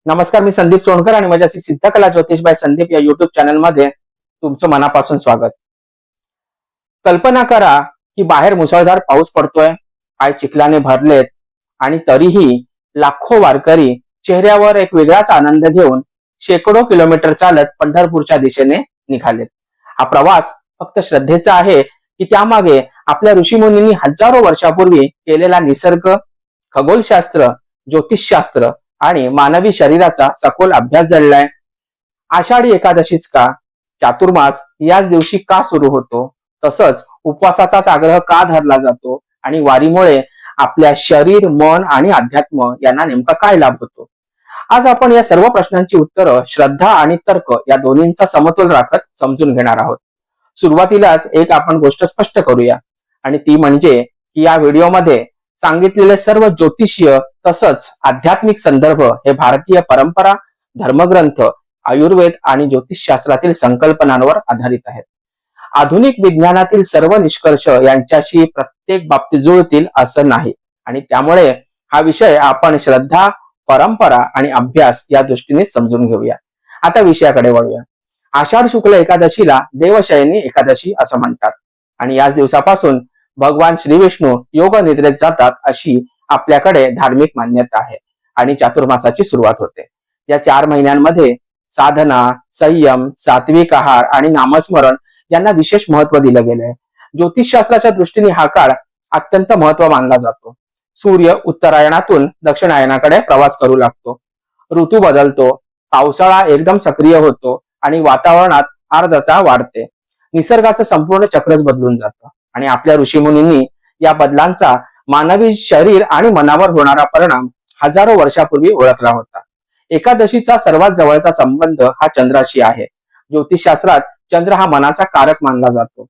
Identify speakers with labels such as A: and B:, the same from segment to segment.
A: नमस्कार, मी संदीप सोनकर आणि माझ्याशी सिद्धकला ज्योतिषबाई संदीप या युट्यूब चॅनल मध्ये तुमचं मनापासून स्वागत. कल्पना करा की बाहेर मुसळधार पाऊस पडतोय, पाय चिखलाने भरलेत आणि तरीही लाखो वारकरी चेहऱ्यावर एक वेगळाच आनंद घेऊन शेकडो किलोमीटर चालत पंढरपूरच्या दिशेने निघालेत. हा प्रवास फक्त श्रद्धेचा आहे की त्यामागे आपल्या ऋषीमुनींनी हजारो वर्षापूर्वी केलेला निसर्ग, खगोलशास्त्र, ज्योतिषशास्त्र आणि मानवी शरीराचा सखोल अभ्यास जडलाय? आषाढी एकादशीच का, चातुर्मास याच दिवशी का सुरू होतो, तसंच उपवासाचाच आग्रह का धरला जातो आणि वारीमुळे आपल्या शरीर, मन आणि अध्यात्म यांना नेमका काय लाभ होतो? आज आपण या सर्व प्रश्नांची उत्तरं श्रद्धा आणि तर्क या दोन्हींचा समतोल राखत समजून घेणार आहोत. सुरुवातीलाच एक आपण गोष्ट स्पष्ट करूया, आणि ती म्हणजे की या व्हिडिओमध्ये सांगितलेले सर्व ज्योतिषीय तसंच आध्यात्मिक संदर्भ हे भारतीय परंपरा, धर्मग्रंथ, आयुर्वेद आणि ज्योतिषशास्त्रातील संकल्पनांवर आधारित आहेत. आधुनिक विज्ञानातील सर्व निष्कर्ष यांच्याशी प्रत्येक बाबतीत जुळतील असं नाही, आणि त्यामुळे हा विषय आपण श्रद्धा, परंपरा आणि अभ्यास या दृष्टीने समजून घेऊया. आता विषयाकडे वळूया. आषाढ शुक्ल एकादशीला देवशयनी एकादशी असं म्हणतात आणि याच दिवसापासून भगवान श्री विष्णू योग निद्रेत जातात अशी आपल्याकडे धार्मिक मान्यता आहे आणि चातुर्मासाची सुरुवात होते. या 4 महिन्यांमध्ये साधना, संयम, सात्विक आहार आणि नामस्मरण यांना विशेष महत्व दिलं गेलंय. ज्योतिषशास्त्राच्या दृष्टीने हा काळ अत्यंत महत्व मानला जातो. सूर्य उत्तरायणातून दक्षिणायनाकडे प्रवास करू लागतो, ऋतू बदलतो, पावसाळा एकदम सक्रिय होतो आणि वातावरणात आर्द्रता वाढते. निसर्गाचं संपूर्ण चक्रच बदलून जातं आणि आपल्या ऋषीमुनींनी या बदलांचा मानवी शरीर आणि मनावर होणारा परिणाम हजारो वर्षापूर्वी ओळखला होता. एकादशीचा सर्वात जवळचा संबंध हा चंद्राशी आहे. ज्योतिषशास्त्रात चंद्र हा मनाचा कारक मानला जातो.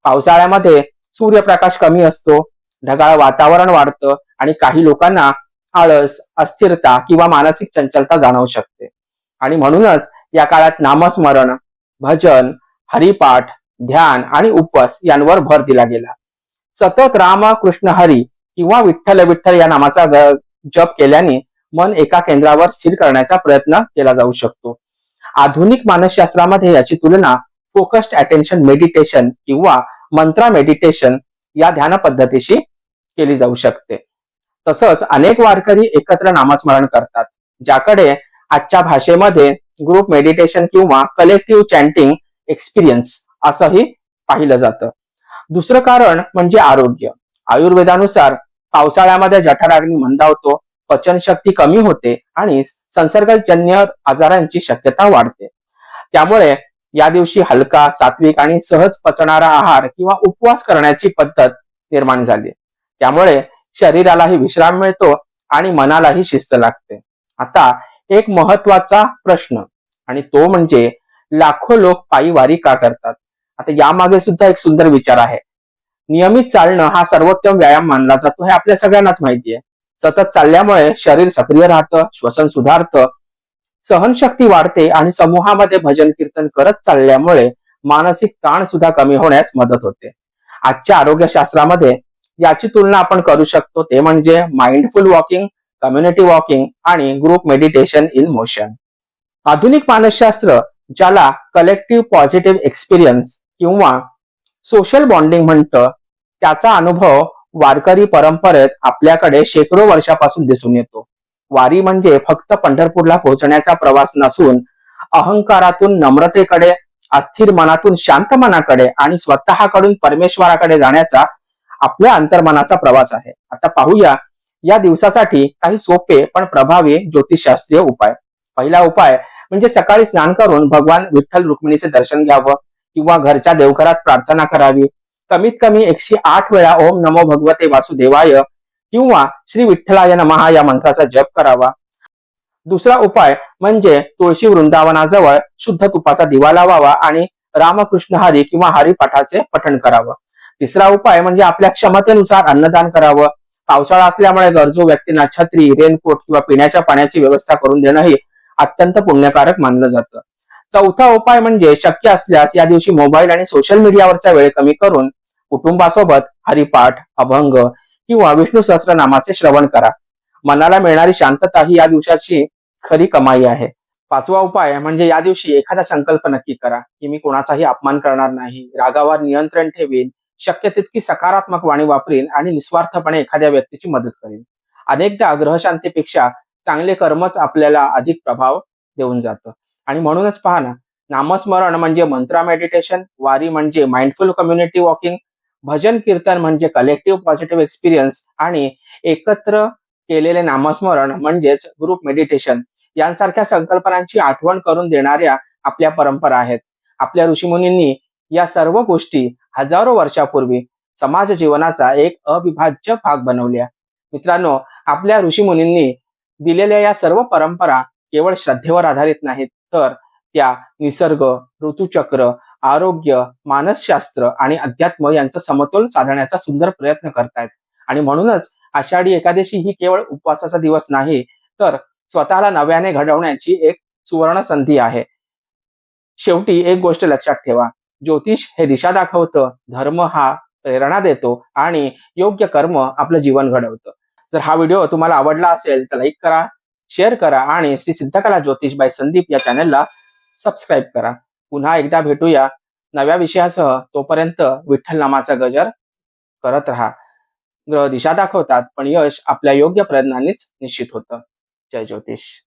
A: पावसाळ्यामध्ये सूर्यप्रकाश कमी असतो, ढगाळ वातावरण वाढतं आणि काही लोकांना आळस, अस्थिरता किंवा मानसिक चंचलता जाणवू शकते. आणि म्हणूनच या काळात नामस्मरण, भजन, हरिपाठ, ध्यान आणि उपवास यांवर भर दिला गेला. सतत राम कृष्ण हरी किंवा विठ्ठल विठ्ठल या नामाचा जप केल्याने मन एका केंद्रावर स्थिर करण्याचा प्रयत्न केला जाऊ शकतो. आधुनिक मानसशास्त्रामध्ये याची तुलना फोकस्ड अटेन्शन मेडिटेशन किंवा मंत्रा मेडिटेशन या ध्यान पद्धतीशी केली जाऊ शकते. तसंच अनेक वारकरी एकत्र नामस्मरण करतात, ज्याकडे आजच्या भाषेमध्ये ग्रुप मेडिटेशन किंवा कलेक्टिव्ह चॅन्टिंग एक्सपिरियन्स असंही पाहिलं जातं. दुसरं कारण म्हणजे आरोग्य. आयुर्वेदानुसार पावसाळ्यामध्ये जठराग्नी मंदावतो, पचनशक्ती कमी होते आणि संसर्गजन्य आजारांची शक्यता वाढते. त्यामुळे या दिवशी हलका, सात्विक आणि सहज पचणारा आहार किंवा उपवास करण्याची पद्धत निर्माण झाली. त्यामुळे शरीरालाही विश्राम मिळतो आणि मनालाही शिस्त लागते. आता एक महत्वाचा प्रश्न, आणि तो म्हणजे लाखो लोक पायी वारी का करतात? आता यामागे सुद्धा एक सुंदर विचार आहे. नियमित चालणं हा सर्वोत्तम व्यायाम मानला जातो हे आपल्या सगळ्यांनाच माहिती आहे. सतत चालल्यामुळे शरीर सक्रिय राहतं, श्वसन सुधारतं, सहनशक्ती वाढते आणि समूहामध्ये भजन कीर्तन करत चालल्यामुळे मानसिक ताण सुद्धा कमी होण्यास मदत होते. आजच्या आरोग्यशास्त्रामध्ये याची तुलना आपण करू शकतो, ते म्हणजे माइंडफुल वॉकिंग, कम्युनिटी वॉकिंग आणि ग्रुप मेडिटेशन इन मोशन. आधुनिक मानसशास्त्र ज्याला कलेक्टिव्ह पॉझिटिव्ह एक्सपिरियन्स किंवा सोशल बॉन्डिंग म्हणतं, त्याचा अनुभव वारकरी परंपरेत आपल्याकडे शेकडो वर्षापासून दिसून येतो. वारी म्हणजे फक्त पंढरपूरला पोहोचण्याचा प्रवास नसून अहंकारातून नम्रतेकडे, अस्थिर मनातून शांत मनाकडे आणि स्वतःकडून परमेश्वराकडे जाण्याचा आपल्या अंतर्मनाचा प्रवास आहे. आता पाहूया या दिवसासाठी काही सोपे पण प्रभावी ज्योतिषशास्त्रीय उपाय. पहिला उपाय म्हणजे सकाळी स्नान करून भगवान विठ्ठल रुक्मिणीचे दर्शन घ्यावं किंवा घरच्या देवघरात प्रार्थना करावी. कमीत कमी 108 वेळा ओम नमो भगवते वासुदेवाय किंवा श्री विठ्ठलाय नमः या मंत्राचा जप करावा. दुसरा उपाय म्हणजे तुळशी वृंदावनाजवळ शुद्ध तुपाचा दिवा लावावा आणि रामकृष्ण हरी किंवा हरिपाठाचे पठण करावं. तिसरा उपाय म्हणजे आपल्या क्षमतेनुसार अन्नदान करावं. पावसाळा असल्यामुळे गरजू व्यक्तींना छत्री, रेनकोट किंवा पिण्याच्या पाण्याची व्यवस्था करून देणंही अत्यंत पुण्यकारक मानलं जातं. चौथा उपाय म्हणजे शक्य असल्यास या दिवशी मोबाईल आणि सोशल मीडियावरचा वेळ कमी करून कुटुंबासोबत हरिपाठ, अभंग किंवा विष्णू सहस्त्रनामाचे श्रवण करा. मनाला मिळणारी शांतता ही या दिवसाची खरी कमाई आहे. पाचवा उपाय म्हणजे या दिवशी एखादा संकल्प नक्की करा की मी कोणाचाही अपमान करणार नाही, रागावर नियंत्रण ठेवीन, शक्य तितकी सकारात्मक वाणी वापरीन आणि निस्वार्थपणे एखाद्या व्यक्तीची मदत करीन. अनेकदा ग्रहशांतीपेक्षा चांगले कर्मच आपल्याला अधिक प्रभाव देऊन जातं. आणि म्हणूनच पहा ना, नामस्मरण म्हणजे मंत्रा मेडिटेशन, वारी म्हणजे माइंडफुल कम्युनिटी वॉकिंग, भजन कीर्तन म्हणजे कलेक्टिव्ह पॉझिटिव्ह एक्सपिरियन्स आणि एकत्र केलेले नामस्मरण म्हणजेच ग्रुप मेडिटेशन यांसारख्या संकल्पनांची आठवण करून देणाऱ्या आपल्या परंपरा आहेत. आपल्या ऋषीमुनींनी या सर्व गोष्टी हजारो वर्षापूर्वी समाज जीवनाचा एक अविभाज्य भाग बनवल्या. मित्रांनो, आपल्या ऋषीमुनींनी दिलेल्या या सर्व परंपरा केवळ श्रद्धेवर आधारित नाहीत, तर त्या निसर्ग, ऋतुचक्र, आरोग्य, मानसशास्त्र आणि अध्यात्म यांचा समतोल साधण्याचा सुंदर प्रयत्न करतायत. आणि म्हणूनच आषाढी एकादशी ही केवळ उपवासाचा दिवस नाही, तर स्वतःला नव्याने घडवण्याची एक सुवर्ण संधी आहे. शेवटी एक गोष्ट लक्षात ठेवा, ज्योतिष हे दिशा दाखवतं, धर्म हा प्रेरणा देतो आणि योग्य कर्म आपलं जीवन घडवतं. जर हा व्हिडिओ तुम्हाला आवडला असेल तर लाईक करा, शेअर करा आणि श्री सिद्धकला ज्योतिष बाय संदीप या चॅनलला सबस्क्राईब करा. पुन्हा एकदा भेटूया नव्या विषयासह. तोपर्यंत विठ्ठल नामाचा गजर करत राहा. ग्रह दिशा दाखवतात, पण यश आपल्या योग्य प्रयत्नांनीच निश्चित होतं. जय ज्योतिष.